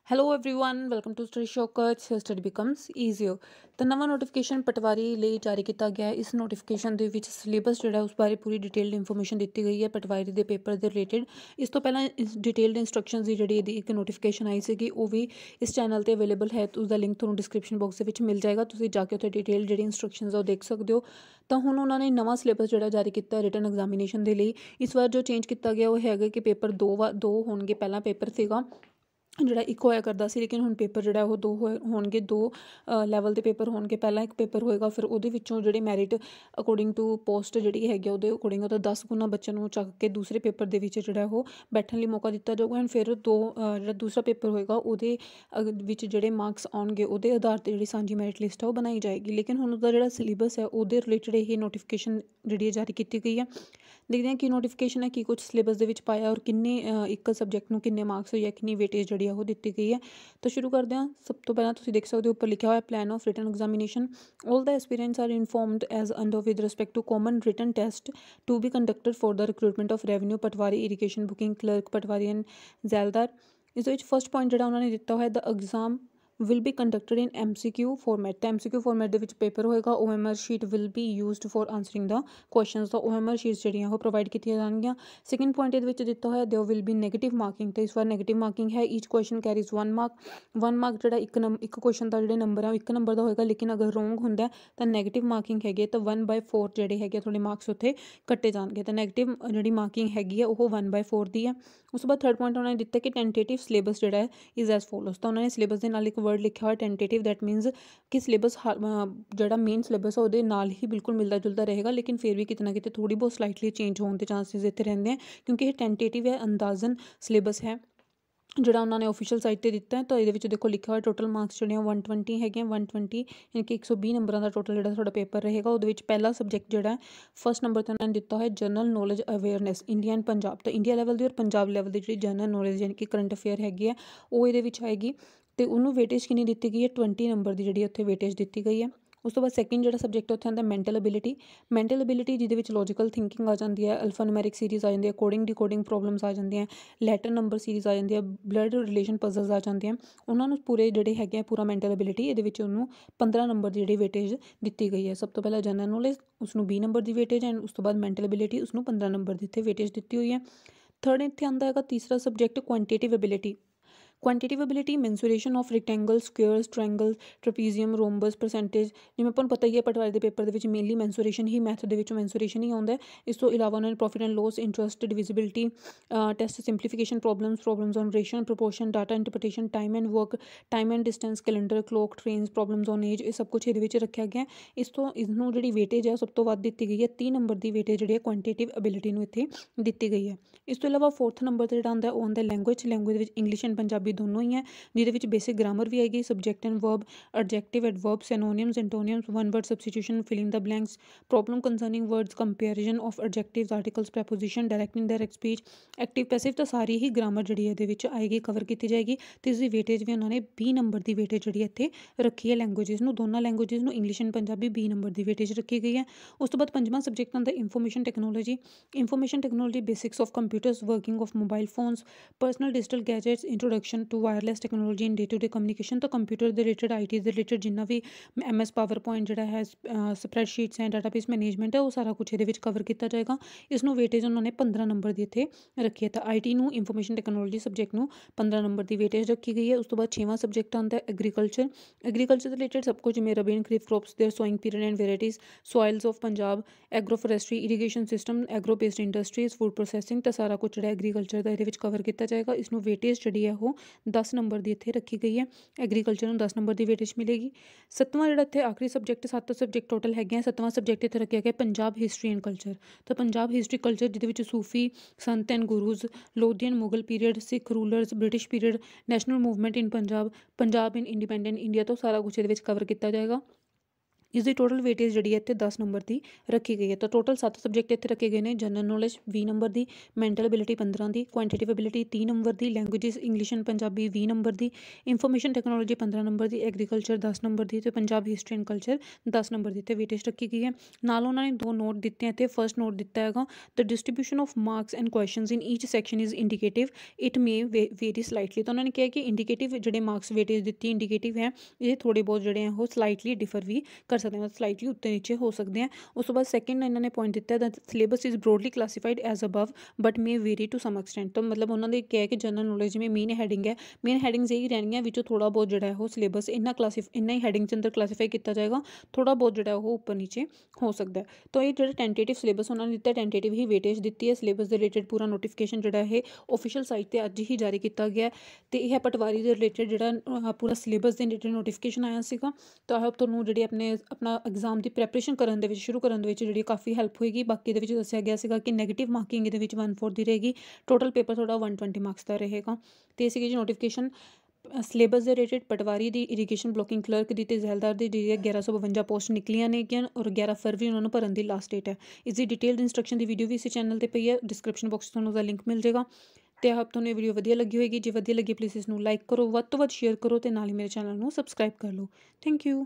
Hello everyone, welcome to Study Shortcuts. Here study becomes easier. ਤਾਂ ਨਵਾਂ notification ਪਟਵਾਰੀ ਲਈ ਜਾਰੀ ਕੀਤਾ ਗਿਆ ਹੈ। ਇਸ ਨੋਟੀਫਿਕੇਸ਼ਨ ਦੇ ਵਿੱਚ ਸਿਲੇਬਸ ਜਿਹੜਾ ਉਸ ਬਾਰੇ ਪੂਰੀ ਡਿਟੇਲਡ ਇਨਫੋਰਮੇਸ਼ਨ ਦਿੱਤੀ ਗਈ ਹੈ ਪਟਵਾਰੀ ਦੇ ਪੇਪਰ ਦੇ ਰਿਲੇਟਡ। ਇਸ ਤੋਂ ਪਹਿਲਾਂ ਡਿਟੇਲਡ ਇੰਸਟਰਕਸ਼ਨਸ ਦੀ ਜਿਹੜੀ ਇਹਦੀ ਇੱਕ ਨੋਟੀਫਿਕੇਸ਼ਨ ਆਈ ਸੀਗੀ ਉਹ ਵੀ ਇਸ ਚੈਨਲ ਤੇ ਅਵੇਲੇਬਲ ਹੈ। ਉਸ ਦਾ ਲਿੰਕ ਤੁਹਾਨੂੰ ਡਿਸਕ੍ਰਿਪਸ਼ਨ ਬਾਕਸ ਦੇ ਵਿੱਚ ਮਿਲ ਜਾਏਗਾ, ਤੁਸੀਂ ਜਾ ਕੇ ਉੱਥੇ ਡਿਟੇਲ ਜਿਹੜੀ ਇੰਸਟਰਕਸ਼ਨਸ ਆ ਉਹ ਦੇਖ ਸਕਦੇ ਹੋ। ਤਾਂ ਹੁਣ ਉਹਨਾਂ ਨੇ ਨਵਾਂ ਸਿਲੇਬਸ ਜਿਹੜਾ ਜਾਰੀ ਕੀਤਾ ਰਿਟਨ ਐਗਜ਼ਾਮੀਨੇਸ਼ਨ ਦੇ ਲਈ। ਇਸ ਵਾਰ ਜੋ ਚੇਂਜ ਕੀਤਾ ਗਿਆ ਉਹ ਹੈਗਾ ਕਿ ਪੇਪਰ ਦੋ ਹੋਣਗੇ। ਪਹਿਲਾਂ ਪੇਪਰ ਸੀਗਾ ਜਿਹੜਾ ਇੱਕ ਹੋਇਆ ਕਰਦਾ ਸੀ, ਲੇਕਿਨ ਹੁਣ ਪੇਪਰ ਜਿਹੜਾ ਉਹ ਦੋ ਹੋਣਗੇ। ਦੋ ਲੈਵਲ ਦੇ ਪੇਪਰ ਹੋਣਗੇ। ਪਹਿਲਾਂ ਇੱਕ ਪੇਪਰ ਹੋਏਗਾ, ਫਿਰ ਉਹਦੇ ਵਿੱਚੋਂ ਜਿਹੜੇ ਮੈਰਿਟ ਅਕੋਰਡਿੰਗ ਟੂ ਪੋਸਟ ਜਿਹੜੀ ਹੈਗੀ ਉਹਦੇ ਅਕੋਰਡਿੰਗ ਉਹਦਾ 10 ਗੁਣਾ ਬੱਚਿਆਂ ਨੂੰ ਚੱਕ ਕੇ ਦੂਸਰੇ ਪੇਪਰ ਦੇ ਵਿੱਚ ਜਿਹੜਾ ਉਹ ਬੈਠਣ ਲਈ ਮੌਕਾ ਦਿੱਤਾ ਜਾਊਗਾ। ਐਂਡ ਫਿਰ ਜਿਹੜਾ ਦੂਸਰਾ ਪੇਪਰ ਹੋਏਗਾ ਉਹਦੇ ਵਿੱਚ ਜਿਹੜੇ ਮਾਰਕਸ ਆਉਣਗੇ ਉਹਦੇ ਆਧਾਰ 'ਤੇ ਜਿਹੜੀ ਸਾਂਝੀ ਮੈਰਿਟ ਲਿਸਟ ਆ ਉਹ ਬਣਾਈ ਜਾਏਗੀ। ਲੇਕਿਨ ਹੁਣ ਉਹਦਾ ਜਿਹੜਾ ਸਿਲੇਬਸ ਹੈ ਉਹਦੇ ਰਿਲੇਟਡ ਇਹ ਨੋਟੀਫਿਕੇਸ਼ਨ ਜਿਹੜੀ ਹੈ ਜਾਰੀ ਕੀਤੀ ਗਈ ਹੈ। ਦੇਖਦੇ ਹਾਂ ਕੀ ਨੋਟੀਫਿਕੇਸ਼ਨ ਹੈ, ਕੀ ਕੁਛ ਸਿਲੇਬਸ ਦੇ ਵਿੱਚ ਪਾਇਆ ਔਰ ਕਿੰਨੇ ਇੱਕ ਸਬਜੈਕਟ ਨੂੰ ਕਿੰਨੇ ਮਾਰਕਸ ਜਾਂ ਕਿੰਨੀ ਵੇਟੇਜ ਜਿਹੜੀ ਆ ਉਹ ਦਿੱਤੀ ਗਈ ਹੈ। ਤਾਂ ਸ਼ੁਰੂ ਕਰਦੇ ਹਾਂ। ਸਭ ਤੋਂ ਪਹਿਲਾਂ ਤੁਸੀਂ ਦੇਖ ਸਕਦੇ ਹੋ ਉੱਪਰ ਲਿਖਿਆ ਹੋਇਆ plan of written examination. All the aspirants are informed as under with respect to common written test to be conducted for the recruitment of revenue patwari, irrigation, booking clerk, patwari and zaildar. ਇਸ ਦੇ ਵਿੱਚ ਫਸਟ ਪੁਆਇੰਟ ਜਿਹੜਾ ਉਹਨਾਂ ਨੇ ਦਿੱਤਾ ਹੋਇਆ ਦ exam will be conducted in MCQ format। ਤਾਂ MCQ format ਦੇ ਵਿੱਚ ਪੇਪਰ ਹੋਏਗਾ। OMR sheet will be used for answering the questions। ਤਾਂ OMR sheets ਜਿਹੜੀਆਂ ਉਹ ਪ੍ਰੋਵਾਈਡ ਕੀਤੀਆਂ ਜਾਣਗੀਆਂ। ਸੈਕਿੰਡ ਪੁਆਇੰਟ ਇਹਦੇ ਵਿੱਚ ਦਿੱਤਾ ਹੋਇਆ there will be negative marking। ਤਾਂ ਇਸ ਵਾਰ ਨੈਗੇਟਿਵ ਮਾਰਕਿੰਗ ਹੈ। ਈਚ ਕੁਐਸਚਨ ਕੈਰੀਜ਼ 1 ਮਾਰਕ। 1 ਮਾਰਕ ਜਿਹੜਾ ਇੱਕ ਕੁਐਸਚਨ ਦਾ ਜਿਹੜੇ ਨੰਬਰ ਆ ਉਹ 1 ਨੰਬਰ ਦਾ ਹੋਏਗਾ, ਲੇਕਿਨ ਅਗਰ ਰੋਂਗ ਹੁੰਦਾ ਤਾਂ ਨੈਗੇਟਿਵ ਮਾਰਕਿੰਗ ਹੈਗੀ ਤਾਂ 1/4 ਜਿਹੜੇ ਹੈਗੇ ਤੁਹਾਡੇ ਮਾਰਕਸ ਉੱਥੇ ਕੱਟੇ ਜਾਣਗੇ। ਤਾਂ ਨੈਗੇਟਿਵ ਜਿਹੜੀ ਮਾਰਕਿੰਗ ਹੈਗੀ ਆ ਉਹ 1/4 ਦੀ ਹੈ। ਉਸ ਤੋਂ ਬਾਅਦ ਥਰਡ ਪੁਆਇੰਟ ਉਹਨਾਂ ਨੇ ਦਿੱਤਾ ਕਿ ਟੈਂਟੇਟਿਵ ਸਿਲੇਬਸ ਜਿਹੜਾ ਹੈ ਇਜ਼ ਐਜ਼ ਫੋਲੋਸ। ਤਾਂ ਉਹਨਾਂ ਨੇ ਸਿਲੇਬਸ ਦੇ ਨਾਲ ਇੱਕ ਵਰਡ ਲਿਖਿਆ ਹੋਇਆ ਟੈਂਟੇਟਿਵ, ਦੈਟ ਮੀਨਸ ਕਿ ਸਿਲੇਬਸ ਜਿਹੜਾ ਮੇਨ ਸਿਲੇਬਸ ਆ ਉਹਦੇ ਨਾਲ ਹੀ ਬਿਲਕੁਲ ਮਿਲਦਾ ਜੁਲਦਾ ਰਹੇਗਾ, ਲੇਕਿਨ ਫਿਰ ਵੀ ਕਿਤੇ ਨਾ ਕਿਤੇ ਥੋੜ੍ਹੀ ਬਹੁਤ ਸਲਾਈਟਲੀ ਚੇਂਜ ਹੋਣ ਦੇ ਚਾਂਸਿਸ ਇੱਥੇ ਰਹਿੰਦੇ ਆ, ਕਿਉਂਕਿ ਇਹ ਟੈਂਟੇਟਿਵ ਹੈ, ਅੰਦਾਜ਼ਨ ਸਿਲੇਬਸ ਹੈ ਜਿਹੜਾ ਉਹਨਾਂ ਨੇ ਆਫੀਸ਼ੀਅਲ ਸਾਈਟ 'ਤੇ ਦਿੱਤਾ ਹੈ। ਤਾਂ ਇਹਦੇ ਵਿੱਚ ਦੇਖੋ ਲਿਖਿਆ ਹੋਇਆ ਟੋਟਲ ਮਾਰਕਸ ਜਿਹੜੇ 120 ਹੈਗੇ 120 ਯਾਨੀ ਕਿ 120 ਨੰਬਰਾਂ ਦਾ ਟੋਟਲ ਜਿਹੜਾ ਤੁਹਾਡਾ ਪੇਪਰ ਰਹੇਗਾ। ਉਹਦੇ ਵਿੱਚ ਪਹਿਲਾ ਸਬਜੈਕਟ ਜਿਹੜਾ ਫਸਟ ਨੰਬਰ 'ਤੇ ਉਹਨਾਂ ਨੇ ਦਿੱਤਾ ਹੋਇਆ general knowledge awareness India and Punjab. ਤਾਂ ਇੰਡੀਆ ਲੈਵਲ ਦੀ ਔਰ ਪੰਜਾਬ ਲੈਵਲ ਦੀ ਜਿਹੜੀ ਜਨਰਲ ਨੌਲੇਜ ਯਾਨੀ ਕਿ ਕਰੰਟ ਅਫੇਅਰ ਹੈਗੀ ਹੈ ਉਹ ਇਹਦੇ ਵਿੱਚ ਆਏਗੀ। ਅਤੇ ਉਹਨੂੰ ਵੇਟੇਜ ਕਿੰਨੀ ਦਿੱਤੀ ਗਈ ਹੈ 20 ਨੰਬਰ ਦੀ ਜਿਹੜੀ ਉੱਥੇ ਵੇਟੇਜ ਦਿੱਤੀ ਗਈ ਹੈ। ਉਸ ਤੋਂ ਬਾਅਦ ਸੈਕਿੰਡ ਜਿਹੜਾ ਸਬਜੈਕਟ ਉੱਥੇ ਆਉਂਦਾ ਮੈਂਟਲ ਅਬਿਲਿਟੀ। ਮੈਂਟਲ ਅਬਿਲਿਟੀ ਜਿਹਦੇ ਵਿੱਚ ਲੌਜੀਕਲ ਥਿੰਕਿੰਗ ਆ ਜਾਂਦੀ ਹੈ, ਅਲਫਾ ਨਿਊਮੈਰਿਕ ਸੀਰੀਜ਼ ਆ ਜਾਂਦੀ ਹੈ, ਕੋਡਿੰਗ ਡੀਕੋਡਿੰਗ ਪ੍ਰੋਬਲਮਸ ਆ ਜਾਂਦੀਆਂ, ਲੈਟਰ ਨੰਬਰ ਸੀਰੀਜ਼ ਆ ਜਾਂਦੀ ਹੈ, ਬਲੱਡ ਰਿਲੇਸ਼ਨ ਪਜ਼ਲਸ ਆ ਜਾਂਦੀਆਂ। ਉਹਨਾਂ ਨੂੰ ਪੂਰੇ ਜਿਹੜੇ ਹੈਗੇ ਆ ਪੂਰਾ ਮੈਂਟਲ ਅਬਿਲਿਟੀ ਇਹਦੇ ਵਿੱਚ ਉਹਨੂੰ 15 ਨੰਬਰ ਦੀ ਜਿਹੜੀ ਵੇਟੇਜ ਦਿੱਤੀ ਗਈ ਹੈ। ਸਭ ਤੋਂ ਪਹਿਲਾਂ ਜਨਰਲ ਨੌਲੇਜ ਉਸਨੂੰ 20 ਨੰਬਰ ਦੀ ਵੇਟੇਜ ਐਂਡ ਉਸ ਤੋਂ ਬਾਅਦ ਮੈਂਟਲ ਅਬਿਲਿਟੀ ਉਸਨੂੰ 15 ਨੰਬਰ ਦੀ ਇੱਥੇ ਵੇਟੇਜ ਦਿੱਤੀ ਹੋਈ ਹੈ। ਥਰਡ ਇੱਥੇ ਆਉਂਦਾ ਹੈਗਾ ਤੀਸਰਾ subject quantitative ability. Quantitative ability mensuration of rectangle, squares, triangle, trapezium, rhombus, percentage. ਜਿਵੇਂ ਆਪਾਂ ਨੂੰ ਪਤਾ ਹੀ ਹੈ ਪਟਵਾਰੀ ਦੇ ਪੇਪਰ ਦੇ ਵਿੱਚ ਮੇਨਲੀ ਮੈਂਸੂਰੇਸ਼ਨ ਹੀ ਮੈਥ ਦੇ ਵਿੱਚ ਮੈਂਸੂਰੇਸ਼ਨ ਹੀ ਆਉਂਦਾ। ਇਸ ਤੋਂ ਇਲਾਵਾ ਉਹਨਾਂ ਨੇ profit and loss, interest, divisibility test, simplification problems on ratio, proportion, data interpretation, time and work, time and distance, calendar, clock, trains, problems on age, ਇਹ ਸਭ ਕੁਛ ਇਹਦੇ ਵਿੱਚ ਰੱਖਿਆ ਗਿਆ। ਇਸਨੂੰ ਜਿਹੜੀ ਵੇਟੇਜ ਹੈ ਉਹ ਸਭ ਤੋਂ ਵੱਧ ਦਿੱਤੀ ਗਈ ਹੈ। 30 ਨੰਬਰ ਦੀ ਵੇਟੇਜ ਜਿਹੜੀ ਹੈ ਕੁਆਂਟੀਟਿਵ ਅਬਿਲਿਟੀ ਨੂੰ ਇੱਥੇ ਦਿੱਤੀ ਗਈ ਹੈ। ਇਸ ਤੋਂ ਇਲਾਵਾ ਫੋਰਥ ਨੰਬਰ 'ਤੇ ਜਿਹੜਾ ਆਉਂਦਾ ਉਹ ਆਉਂਦਾ ਲੈਂਗੁਏਜ ਦੇ ਵਿੱਚ ਇੰਗਲਿਸ਼ ਐਂਡ ਪੰਜਾਬੀ ਦੋਨੋਂ ਹੀ ਹੈ, ਜਿਹਦੇ ਵਿੱਚ ਬੇਸਿਕ ਗ੍ਰਾਮਰ ਵੀ ਆਏਗੀ, subject and verb, adjective, adverb, synonyms, antonyms, one word substitution, filling the blanks, problem concerning words, comparison of adjectives, articles, preposition, direct indirect speech, active passive. ਤਾਂ ਸਾਰੀ ਹੀ ਗ੍ਰਾਮਰ ਜਿਹੜੀ ਇਹਦੇ ਵਿੱਚ ਆਏਗੀ, ਕਵਰ ਕੀਤੀ ਜਾਏਗੀ। ਅਤੇ ਇਸਦੀ ਵੇਟੇਜ ਵੀ ਉਹਨਾਂ ਨੇ 20 ਨੰਬਰ ਦੀ ਵੇਟੇਜ ਜਿਹੜੀ ਇੱਥੇ ਰੱਖੀ ਹੈ। ਲੈਂਗੁਏਜਿਸ ਨੂੰ ਦੋਨਾਂ ਲੈਂਗੁਏਜਿਸ ਨੂੰ ਇੰਗਲਿਸ਼ ਐਂਡ ਪੰਜਾਬੀ 20 ਨੰਬਰ ਦੀ ਵੇਟੇਜ ਰੱਖੀ ਗਈ ਹੈ। ਉਸ ਤੋਂ ਬਾਅਦ ਪੰਜਵਾਂ ਸਬਜੈਕਟ ਆਉਂਦਾ information technology. Information technology basics of computers, working of mobile phones, personal digital gadgets, introduction to wireless technology in day to day communication. ਤਾਂ ਕੰਪਿਊਟਰ ਦੇ ਰਿਲੇਟਡ, IT ਦੇ ਰਿਲੇਟਡ ਜਿੰਨਾ ਵੀ MS ਪਾਵਰ ਪੁਆਇੰਟ ਜਿਹੜਾ ਹੈ, ਸਪਰੈਡਸ਼ੀਟਸ and database management ਹੈ, ਉਹ ਸਾਰਾ ਕੁਛ ਇਹਦੇ ਵਿੱਚ ਕਵਰ ਕੀਤਾ ਜਾਏਗਾ। ਇਸਨੂੰ ਵੇਟੇਜ ਉਹਨਾਂ ਨੇ 15 ਨੰਬਰ ਦੀ ਇੱਥੇ ਰੱਖੀ ਹੈ। ਤਾਂ IT ਨੂੰ, ਇਨਫੋਰਮੇਸ਼ਨ ਟੈਕਨੋਲੋਜੀ ਸਬਜੈਕਟ ਨੂੰ 15 ਨੰਬਰ ਦੀ ਵੇਟੇਜ ਰੱਖੀ ਗਈ ਹੈ। ਉਸ ਤੋਂ ਬਾਅਦ 6ਵਾਂ ਸਬਜੈਕਟ ਆਉਂਦਾ ਐਗਰੀਕਲਚਰ। ਐਗਰੀਕਲਚਰ ਦੇ ਰਿਲੇਟਡ ਸਭ ਕੁਝ ਜਿਵੇਂ rabi and kharif crops, their sowing period and varieties, soils of Punjab, agro forestry, irrigation system, agro based industries, food processing. ਤਾਂ ਸਾਰਾ ਕੁਝ ਜਿਹੜਾ ਐਗਰੀਕਲਚਰ ਦਾ ਇਹਦੇ ਵਿੱਚ ਕਵਰ ਕੀਤਾ ਜਾਏਗਾ। ਇਸਨੂੰ ਵੇਟੇਜ ਜਿਹੜੀ ਹੈ ਉਹ 10 ਨੰਬਰ ਦੀ ਇੱਥੇ ਰੱਖੀ ਗਈ ਹੈ। ਐਗਰੀਕਲਚਰ ਨੂੰ 10 ਨੰਬਰ ਦੀ ਵੇਟੇਜ ਮਿਲੇਗੀ। ਸੱਤਵਾਂ ਜਿਹੜਾ ਇੱਥੇ ਆਖਰੀ ਸਬਜੈਕਟ, 7 ਸਬਜੈਕਟ ਟੋਟਲ ਹੈਗੇ ਆ। ਸੱਤਵਾਂ ਸਬਜੈਕਟ ਇੱਥੇ ਰੱਖਿਆ ਗਿਆ ਪੰਜਾਬ ਹਿਸਟਰੀ ਐਂਡ ਕਲਚਰ। ਤਾਂ ਪੰਜਾਬ ਹਿਸਟਰੀ ਕਲਚਰ ਜਿਹਦੇ ਵਿੱਚ Sufi sant and gurus, Lodhian Mughal period, Sikh rulers, British period, national movement in Punjab, Punjab in independent India, ਤੋਂ ਸਾਰਾ ਕੁਛ ਇਹਦੇ ਵਿੱਚ ਕਵਰ ਕੀਤਾ ਜਾਏਗਾ। ਇਸਦੀ ਟੋਟਲ ਵੇਟੇਜ ਜਿਹੜੀ ਹੈ ਇੱਥੇ 10 ਨੰਬਰ ਦੀ ਰੱਖੀ ਗਈ ਹੈ। ਤਾਂ ਟੋਟਲ 7 ਸਬਜੈਕਟ ਇੱਥੇ ਰੱਖੇ ਗਏ ਨੇ। General knowledge 20 number the, mental ability 15 the, ਕੁਆਂਟੀਟਿਵ ability 30 number the, languages English and Punjabi 20 number the, information technology 15 number the, agriculture 10 number ਦੀ ਅਤੇ Punjab history and culture 10 number ਦੀ ਇੱਥੇ ਵੇਟੇਜ ਰੱਖੀ ਗਈ ਹੈ। ਨਾਲ ਉਹਨਾਂ ਨੇ 2 ਨੋਟ ਦਿੱਤੇ ਆ। ਇੱਥੇ ਫਸਟ ਨੋਟ ਦਿੱਤਾ ਹੈਗਾ, the distribution of marks and questions in each section is indicative, it may vary slightly. ਤਾਂ ਉਹਨਾਂ ਨੇ ਕਿਹਾ ਕਿ ਇੰਡੀਕੇਟਿਵ ਜਿਹੜੇ ਮਾਰਕਸ ਵੇਟੇਜ ਦਿੱਤੀ ਇੰਡੀਕੇਟਿਵ ਹੈ, ਇਹ ਥੋੜ੍ਹੇ ਬਹੁਤ ਜਿਹੜੇ ਆ ਉਹ ਸਲਾਈਟਲੀ ਡਿਫਰ ਵੀ ਕਰ ਸਕਦੇ ਹਾਂ, ਸਲਾਈਟਲੀ ਉੱਤੇ ਨੀਚੇ ਹੋ ਸਕਦੇ ਆ। ਉਸ ਤੋਂ ਬਾਅਦ ਸੈਕਿੰਡ ਇਹਨਾਂ ਨੇ ਪੁਆਇੰਟ ਦਿੱਤਾ ਦਾ syllabus is broadly classified as above but may vary to some extent. ਤਾਂ ਮਤਲਬ ਉਹਨਾਂ ਦੇ ਕਿਹਾ ਕਿ ਜਨਰਲ ਨੌਲੇਜ ਜਿਵੇਂ ਮੇਨ ਹੈਡਿੰਗ ਹੈ, ਮੇਨ ਹੈਡਿੰਗਸ ਇਹੀ ਰਹਿਣਗੀਆਂ, ਵਿੱਚੋਂ ਥੋੜ੍ਹਾ ਬਹੁਤ ਜਿਹੜਾ ਉਹ ਸਿਲੇਬਸ ਇੰਨਾ ਹੀ ਹੈਡਿੰਗ 'ਚ ਅੰਦਰ ਕਲਾਸੀਫਾਈ ਕੀਤਾ ਜਾਏਗਾ, ਥੋੜ੍ਹਾ ਬਹੁਤ ਜਿਹੜਾ ਉਹ ਉੱਪਰ ਨੀਚੇ ਹੋ ਸਕਦਾ। ਤਾਂ ਇਹ ਜਿਹੜਾ ਟੈਂਟੇਟਿਵ ਸਿਲੇਬਸ ਉਹਨਾਂ ਨੇ ਦਿੱਤਾ, ਟੈਂਟੇਟਿਵ ਹੀ ਵੇਟੇਜ ਦਿੱਤੀ ਹੈ। ਸਿਲੇਬਸ ਦੇ ਰਿਲੇਟਡ ਪੂਰਾ ਨੋਟੀਫਿਕੇਸ਼ਨ ਜਿਹੜਾ ਇਹ ਓਫੀਸ਼ੀਅਲ ਸਾਈਟ 'ਤੇ ਅੱਜ ਹੀ ਜਾਰੀ ਕੀਤਾ ਗਿਆ ਅਤੇ ਇਹ ਪਟਵਾਰੀ ਦੇ ਰਿਲੇਟਡ ਜਿਹੜਾ ਪੂਰਾ ਸਿਲੇਬਸ ਦੇ ਰਿਲੇਟਡ ਨੋਟੀਫਿਕੇਸ਼ਨ ਆਇਆ ਸੀਗਾ। ਤਾਂ ਆਈ ਤੁਹਾਨੂੰ ਜਿਹੜੀ ਆਪਣਾ ਐਗਜ਼ਾਮ ਦੀ ਪ੍ਰੈਪਰੇਸ਼ਨ ਕਰਨ ਦੇ ਵਿੱਚ ਸ਼ੁਰੂ ਕਰਨ ਦੇ ਵਿੱਚ ਜਿਹੜੀ ਕਾਫੀ ਹੈਲਪ ਹੋਏਗੀ। ਬਾਕੀ ਇਹਦੇ ਵਿੱਚ ਦੱਸਿਆ ਗਿਆ ਸੀਗਾ ਕਿ ਨੈਗੇਟਿਵ ਮਾਰਕਿੰਗ ਇਹਦੇ ਵਿੱਚ 1/4 ਦੀ ਰਹੇਗੀ, ਟੋਟਲ ਪੇਪਰ ਤੁਹਾਡਾ 120 ਮਾਰਕਸ ਦਾ ਰਹੇਗਾ। ਅਤੇ ਇਹ ਸੀਗੀ ਜੀ ਨੋਟੀਫਿਕੇਸ਼ਨ ਸਿਲੇਬਸ ਦੇ ਰਿਲੇਟਡ ਪਟਵਾਰੀ ਦੀ, ਇਰੀਗੇਸ਼ਨ ਬਲੋਕਿੰਗ ਕਲਰਕ ਦੀ ਅਤੇ ਜ਼ੈਲਦਾਰ ਦੀ ਜਿਹੜੀ 1152 ਪੋਸਟ ਨਿਕਲੀਆਂ ਨੇਗੀਆਂ ਔਰ 11 ਫਰਵਰੀ ਉਹਨਾਂ ਨੂੰ ਭਰਨ ਦੀ ਲਾਸਟ ਡੇਟ ਹੈ। ਇਸ ਦੀ ਡਿਟੇਲਡ ਇੰਸਟਰਕਸ਼ਨ ਦੀ ਵੀਡੀਓ ਵੀ ਇਸੇ ਚੈਨਲ 'ਤੇ ਪਈ ਹੈ, ਡਿਸਕ੍ਰਿਪਸ਼ਨ ਬਾਕਸ 'ਚ ਤੁਹਾਨੂੰ ਉਹਦਾ ਲਿੰਕ ਮਿਲ ਜਾਏਗਾ। ਅਤੇ ਆਪ ਤੁਹਾਨੂੰ ਇਹ ਵੀਡੀਓ ਵਧੀਆ ਲੱਗੀ ਹੋਏਗੀ, ਜੇ ਵਧੀਆ ਲੱਗੀ ਪਲੀਜ਼ ਇਸ ਨੂੰ ਲਾਈਕ ਕਰੋ, ਵੱਧ ਤੋਂ ਵੱਧ ਸ਼ੇਅਰ ਕਰੋ ਅਤੇ ਨਾਲ ਹੀ ਮੇਰੇ ਚੈਨਲ ਨੂੰ ਸਬਸਕ੍ਰਾਈਬ ਕਰ ਲਓ। Thank you.